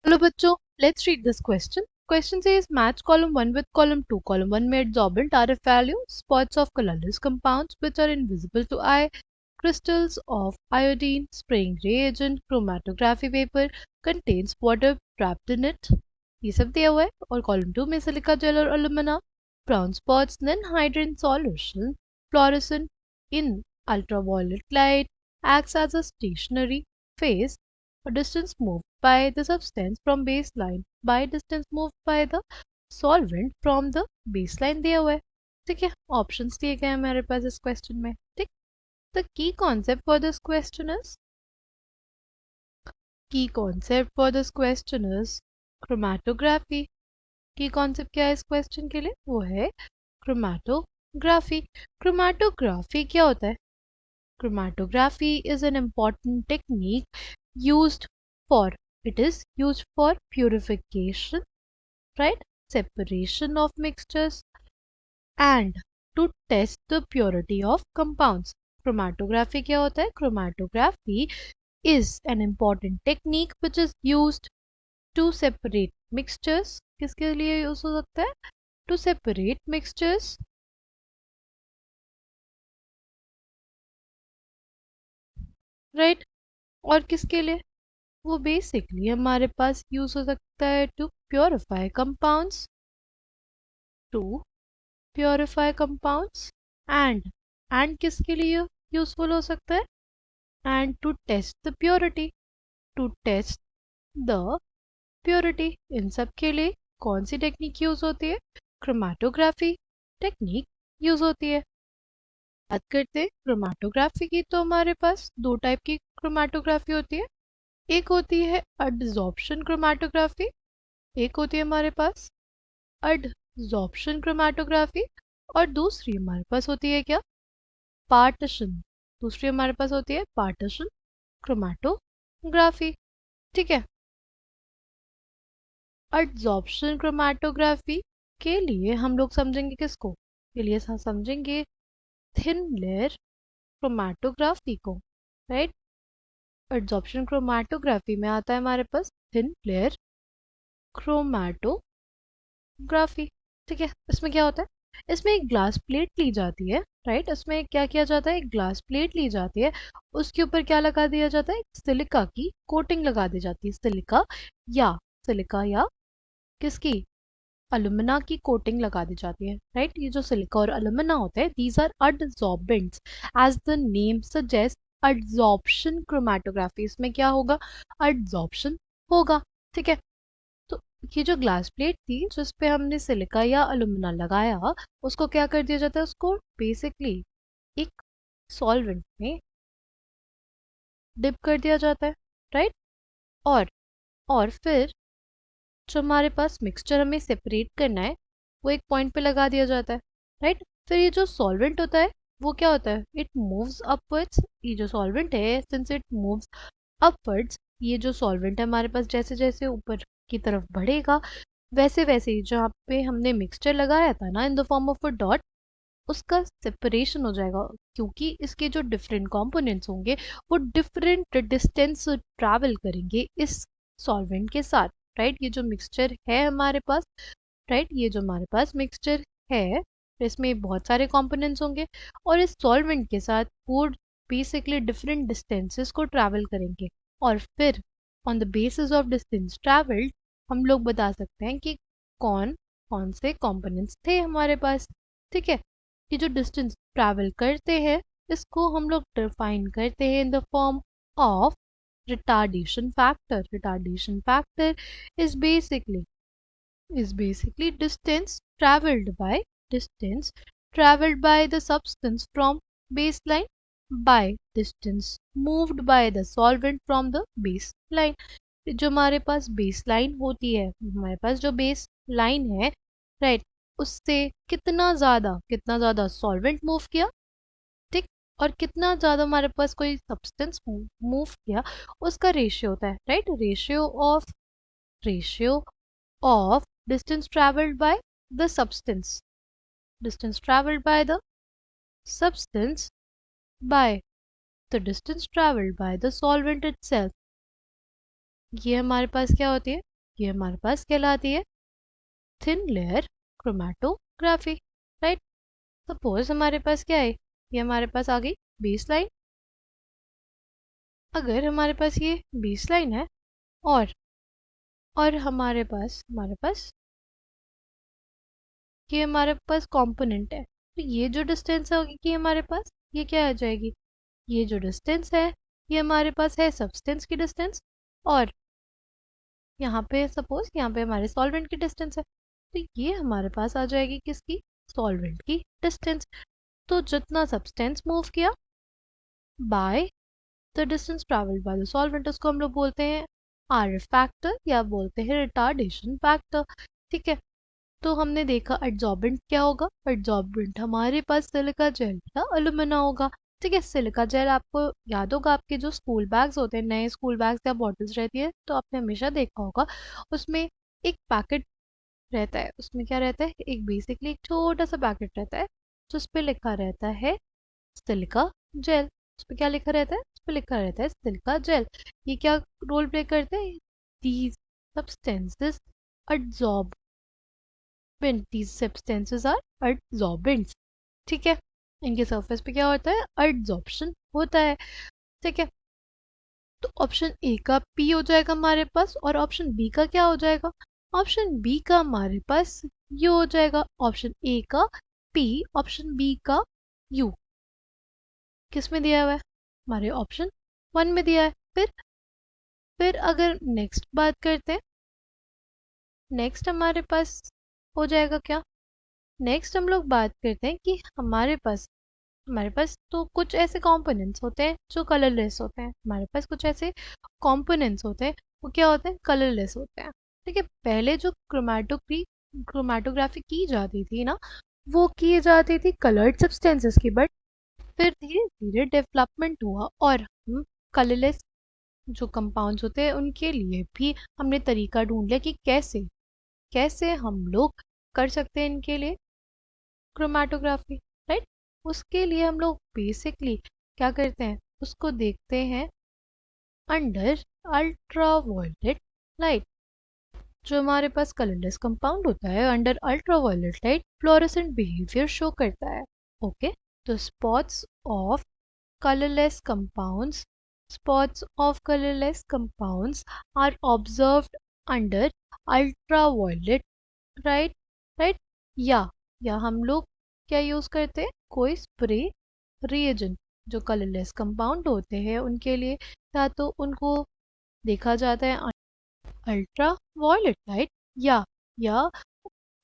चलो बच्चों, let's read this question. Question says match column 1 with column 2. Column 1 में adsorbent RF value, spots of colorless compounds which are invisible to eye, crystals of iodine, spraying reagent, chromatography paper contains water trapped in it. ये सब दिया हुआ है. और column 2 में silica gel और alumina, brown spots, then hydrogen solution, fluorescent in ultraviolet light, acts as a stationary phase, a distance moved by the substance from baseline by distance moved by the solvent from the baseline दिया हुआ है. ठीक है, options दिए गए हैं हमारे पास इस क्वेश्चन में. ठीक, the key concept for this question is chromatography. की कॉन्सेप्ट क्या है इस क्वेश्चन के लिए? वो है क्रोमैटोग्राफी. क्रोमैटोग्राफी क्या होता है? Chromatography is an important technique used for it is used for purification, right, separation of mixtures and to test the purity of compounds. Chromatography क्या होता है? Chromatography is an important technique which is used to separate mixtures. किसके लिए use हो सकता है? To separate mixtures, right? और किसके लिए? वो बेसिकली हमारे पास यूज हो सकता है to purify compounds, to purify compounds and किसके लिए यूजफुल हो सकता है? And to test the purity, to test the purity. इन सब के लिए कौन सी टेक्निक यूज होती है? क्रोमैटोग्राफी टेक्निक यूज होती है. बात करते हैं क्रोमैटोग्राफी की, तो हमारे पास दो टाइप की क्रोमैटोग्राफी होती है. एक होती है एडजॉर्प्शन क्रोमैटोग्राफी, एक होती है हमारे पास एडजॉर्प्शन क्रोमैटोग्राफी, और दूसरी हमारे पास होती है क्या? पार्टीशन. दूसरी हमारे पास होती है पार्टीशन क्रोमैटोग्राफी. ठीक है, एडजॉर्प्शन क्रोमैटोग्राफी के लिए हम लोग समझेंगे किसको? के लिए समझेंगे थिन लेयर क्रोमैटोग्राफी को, राइट. एडजॉर्प्शन क्रोमैटोग्राफी में आता है हमारे पास थिन लेयर क्रोमैटोग्राफी. ठीक है, इसमें क्या होता है? इसमें एक ग्लास प्लेट ली जाती है, राइट. इसमें क्या किया जाता है? एक ग्लास प्लेट ली जाती है, उसके ऊपर क्या लगा दिया जाता है? सिलिका की कोटिंग लगा दी जाती है. सिलिका या किसकी? अलुमिना की कोटिंग लगा दी जाती है, राइट. ये जो सिलिका और अलुमिना होते हैं, these are adsorbents as the name suggest. Adsorption chromatography, इसमें क्या होगा? एडजॉर्प्शन होगा. ठीक है, तो ये जो ग्लास प्लेट थी जिस पे हमने सिलिका या अलुमिना लगाया, उसको क्या कर दिया जाता है? उसको बेसिकली एक सॉल्वेंट में डिप कर दिया जाता है, राइट. और फिर जो हमारे पास मिक्सचर हमें सेपरेट करना है, वो एक पॉइंट पे लगा दिया जाता है, राइट. फिर ये जो सॉल्वेंट होता है वो क्या होता है? It moves upwards. ये जो सॉल्वेंट है, सिंस इट मूव्स अपवर्ड्स, ये जो सॉल्वेंट है हमारे पास जैसे जैसे ऊपर की तरफ बढ़ेगा, वैसे वैसे ही जहाँ पे हमने मिक्सचर लगाया था ना in the form of a dot, उसका सेपरेशन हो जाएगा, क्योंकि इसके जो डिफरेंट कंपोनेंट्स होंगे वो डिफरेंट डिस्टेंस ट्रैवल करेंगे इस सॉल्वेंट के साथ, राइट. ये जो मिक्सचर है हमारे पास, राइट, ये जो हमारे पास मिक्सचर है, इसमें बहुत सारे कंपोनेंट्स होंगे और इस सॉल्वेंट के साथ वो बेसिकली डिफरेंट डिस्टेंसेस को ट्रैवल करेंगे. और फिर on the basis of distance travelled हम लोग बता सकते हैं कि कौन कौन से कंपोनेंट्स थे हमारे पास. ठीक है, ये जो डिस्टेंस ट्रैवल करते हैं, इसको हम लोग डिफाइन करते हैं in the form of retardation factor. Retardation factor is basically distance traveled by the substance from baseline by distance moved by the solvent from the baseline. जो हमारे पास बेस लाइन होती है, हमारे पास जो बेस लाइन है, राइट, उससे कितना ज़्यादा सॉल्वेंट मूव किया, ठीक, और कितना ज़्यादा हमारे पास कोई सब्सटेंस मूव किया, उसका रेशियो होता है, right. Ratio of distance traveled by the substance by the distance traveled by the solvent itself. ये हमारे पास क्या होती है? ये हमारे पास कहलाती है thin layer chromatography, right. Suppose हमारे पास क्या है, ये हमारे पास आ गई बेस लाइन। अगर हमारे पास ये बेस लाइन है और हमारे पास ये हमारे पास कंपोनेंट है, तो ये जो डिस्टेंस होगी कि हमारे पास ये क्या आ जाएगी, ये जो डिस्टेंस है ये हमारे पास है सब्सटेंस की डिस्टेंस, और यहाँ पे सपोज यहाँ पे हमारे सॉल्वेंट की डिस्टेंस है, तो ये हमारे पास आ जाएगी किसकी, सॉल्वेंट की डिस्टेंस। तो जितना सब्सटेंस मूव किया by the distance travelled by the solvent, उसको हम लोग बोलते हैं आर फैक्टर या बोलते हैं रिटार्डेशन फैक्टर। ठीक है, तो हमने देखा एड्सॉर्बेंट क्या होगा, एड्सॉर्बेंट हमारे पास सिलिका जेल या अलुमिना होगा। ठीक है, सिलिका जेल आपको याद होगा, आपके जो स्कूल बैग्स होते हैं, नए स्कूल बैग्स या बॉटल्स रहती है, तो आपने हमेशा देखा होगा उसमें एक पैकेट रहता है, उसमें क्या रहता है, एक बेसिकली एक छोटा सा पैकेट रहता है जिस पे लिखा रहता है सिलिका जेल। उस पे क्या लिखा रहता है, उस पे लिखा रहता है सिलिका जेल। ये क्या रोल प्ले करते हैं, these substances adsorb when these substances are adsorbents। ठीक है, इनके सरफेस पे क्या होता है, adsorption होता है। ठीक है, तो ऑप्शन ए का पी हो जाएगा हमारे पास, और ऑप्शन बी का क्या हो जाएगा, ऑप्शन बी का हमारे पास यू हो जाएगा। ऑप्शन ए का पी, ऑप्शन बी का यू किस में दिया हुआ है, हमारे ऑप्शन वन में दिया है। फिर अगर नेक्स्ट बात करते हैं, नेक्स्ट हमारे पास हो जाएगा क्या, नेक्स्ट हम लोग बात करते हैं कि हमारे पास तो कुछ ऐसे कंपोनेंट्स होते हैं जो कलरलेस होते हैं, हमारे पास कुछ ऐसे कंपोनेंट्स होते हैं वो क्या होते हैं, कलरलेस होते हैं। ठीक है, पहले जो क्रोमेटोग्राफी की जाती थी ना, वो की जाती थी कलर्ड सब्सटेंसेस की, बट फिर धीरे धीरे डेवलपमेंट हुआ और हम कलरलेस जो कंपाउंड्स होते हैं उनके लिए भी हमने तरीका ढूंढ लिया कि कैसे कैसे हम लोग कर सकते हैं इनके लिए क्रोमेटोग्राफी, राइट। उसके लिए हम लोग बेसिकली क्या करते हैं, उसको देखते हैं अंडर अल्ट्रावायलेट लाइट। जो हमारे पास कलरलेस कंपाउंड होता है under ultraviolet light fluorescent behaviour show करता है। ओके, तो colorless compounds spots of colorless compounds are observed under ultraviolet, right right. या हम लोग क्या यूज करते हैं, कोई स्प्रे रिएजेंट, जो कलरलेस कंपाउंड होते हैं उनके लिए या तो उनको देखा जाता है अल्ट्रा वायलेट लाइट, या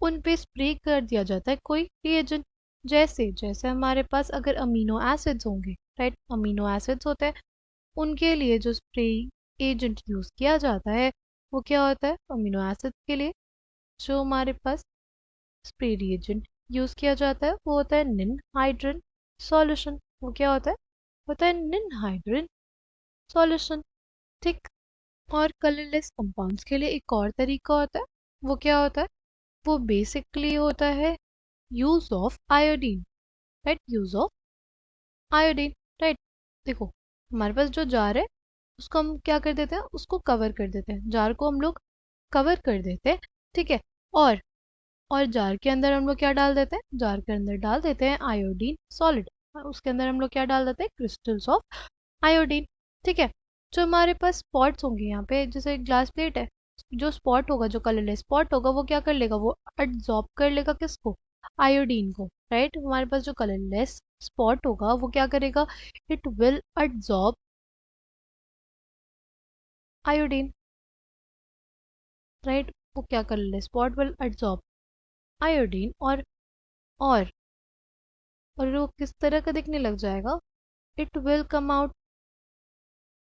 उन पे स्प्रे कर दिया जाता है कोई रिएजेंट। जैसे जैसे हमारे पास अगर अमीनो एसिड्स होंगे, राइट, अमीनो एसिड्स होते हैं, उनके लिए जो स्प्रे एजेंट यूज किया जाता है वो क्या होता है, अमीनो एसिड्स के लिए जो हमारे पास स्प्रे रिएजेंट यूज किया जाता है वो होता है निन हाइड्रन सॉल्यूशन। वो क्या होता है निन हाइड्रन सॉल्यूशन। ठीक, और कलरलेस कंपाउंड्स के लिए एक और तरीका होता है, वो क्या होता है, वो बेसिकली होता है use of iodine, right, use of iodine, right. देखो हमारे पास जो जार है उसको हम क्या कर देते हैं, उसको कवर कर देते हैं, जार को हम लोग कवर कर देते हैं। ठीक है, और और जार के अंदर हम लोग क्या डाल देते हैं, जार के अंदर डाल देते हैं आयोडीन सॉलिड, उसके अंदर हम लोग क्या डाल देते हैं, क्रिस्टल्स ऑफ आयोडीन। ठीक है, जो हमारे पास स्पॉट्स होंगे यहाँ पे, जैसे ग्लास प्लेट है, जो स्पॉट होगा, जो कलरलेस स्पॉट होगा, वो क्या कर लेगा, वो एब्जॉर्ब कर लेगा किसको, आयोडीन को, राइट। हमारे पास जो कलरलेस स्पॉट होगा वो क्या करेगा, it will absorb iodine, right. वो क्या colourless spot will absorb iodine, और और वो किस तरह का दिखने लग जाएगा, it will come out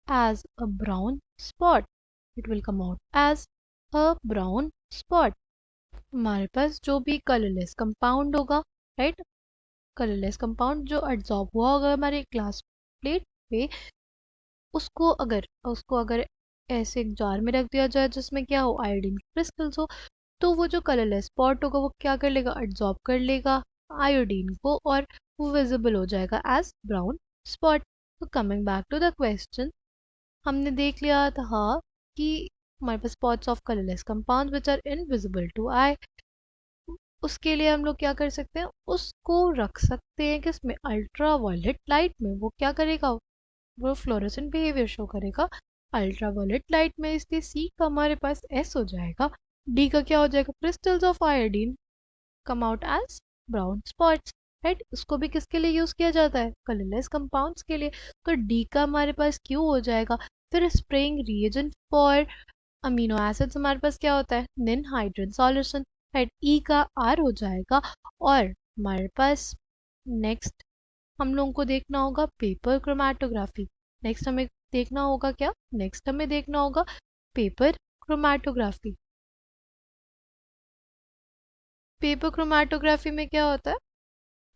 as a brown spot, it will come out as a brown spot. हमारे पास जो भी कलरलेस कंपाउंड होगा, राइट, कलरलेस कंपाउंड जो एब्जॉर्ब हुआ होगा हमारे ग्लास प्लेट पे, उसको अगर ऐसे एक जार में रख दिया जाए जिसमें क्या हो, आयोडीन क्रिस्टल्स हो, तो वो जो कलरलेस स्पॉट होगा वो क्या कर लेगा, एब्जॉर्ब कर लेगा आयोडीन को, और वो विजिबल हो जाएगा एज ब्राउन स्पॉट। तो coming back to the question, हमने देख लिया था कि हमारे पास spots of colourless compounds which are invisible to eye. उसके लिए हम लोग क्या कर सकते हैं, उसको रख सकते हैं किसमें, अल्ट्रा वायलेट लाइट में। वो क्या करेगा, वो फ्लोरेसेंट बिहेवियर शो करेगा अल्ट्रा वायलेट लाइट में, इसलिए सी का हमारे पास एस हो जाएगा। डी का क्या हो जाएगा, crystals of iodine come out as brown spots, right. उसको भी किसके लिए यूज किया जाता है, कलरलेस कंपाउंड्स के लिए। तो डी का हमारे पास क्यू हो जाएगा। फिर spraying reagent for amino acids हमारे पास क्या होता है, निन हाइड्रोजन सॉल्यूशन, राइट। ई का आर हो जाएगा। और हमारे पास नेक्स्ट हम लोगों को देखना होगा पेपर क्रोमेटोग्राफी। नेक्स्ट हमें देखना होगा क्या, नेक्स्ट हमें देखना होगा पेपर क्रोमेटोग्राफी। पेपर क्रोमेटोग्राफी में क्या होता है,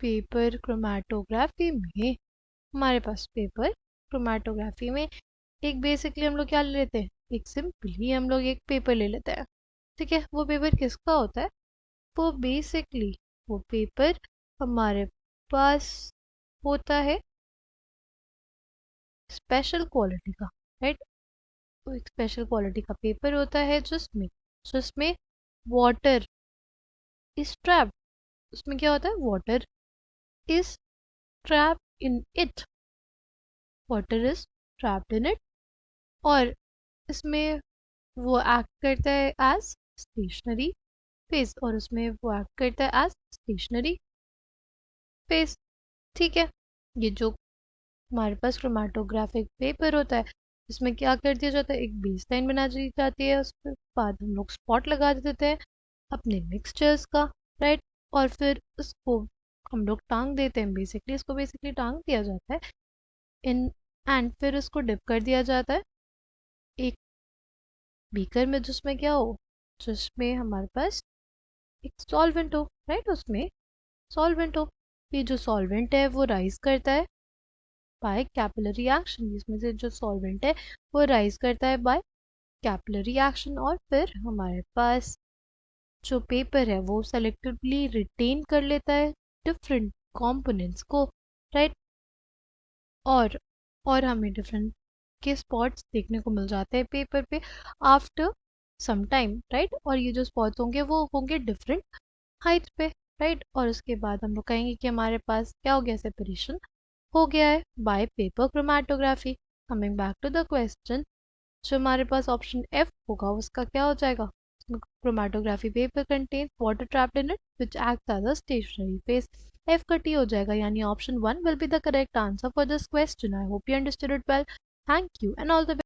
पेपर क्रोमेटोग्राफी में हमारे पास पेपर क्रोमेटोग्राफी में एक बेसिकली हम लोग क्या ले लेते हैं, एक सिंपली हम लोग एक पेपर ले लेते हैं, ठीक है। वो पेपर किसका होता है, वो बेसिकली वो पेपर हमारे पास होता है स्पेशल क्वालिटी का, राइट। तो एक स्पेशल क्वालिटी का पेपर होता है जिसमें जिसमें वाटर इज ट्रैप्ड, उसमें क्या होता है, water is trapped in it, water is trapped in it. और इसमें वो एक्ट करता है एज स्टेशनरी फेस, और उसमें वो एक्ट करता है एज स्टेशनरी फेस, ठीक है। ये जो हमारे पास क्रोमेटोग्राफिक पेपर होता है, इसमें क्या कर दिया जाता है, एक बेस लाइन बना दी जाती है, उसके बाद हम लोग स्पॉट लगा देते हैं अपने मिक्सचर्स का, राइट। और फिर उसको हम लोग टांग देते हैं, बेसिकली इसको बेसिकली टांग दिया जाता है इन, एंड फिर इसको डिप कर दिया जाता है एक बीकर में, जिसमें क्या हो, जिसमें हमारे पास एक सॉल्वेंट हो, राइट। उसमें सॉल्वेंट हो, ये जो सॉल्वेंट है वो राइज करता है बाय कैपिलरी एक्शन, इसमें से जो सॉल्वेंट है वो राइज करता है बाय कैपिलरी एक्शन। और फिर हमारे पास जो पेपर है वो सेलेक्टिवली रिटेन कर लेता है डिफरेंट कंपोनेंट्स को, राइट। और हमें डिफरेंट के स्पॉट्स देखने को मिल जाते हैं पेपर पे आफ्टर सम टाइम, राइट। और ये जो स्पॉट्स होंगे वो होंगे डिफरेंट हाइट पे, राइट। और उसके बाद हम लोग कहेंगे कि हमारे पास क्या हो गया, सेपरेशन हो गया है by paper chromatography. Coming back to the question, जो हमारे पास ऑप्शन एफ होगा उसका क्या हो जाएगा, chromatography paper contains water trapped in it which acts as a stationary phase. F का टी हो जाएगा, यानी option one will be the correct answer for this question. I hope you understood it well. Thank you and all the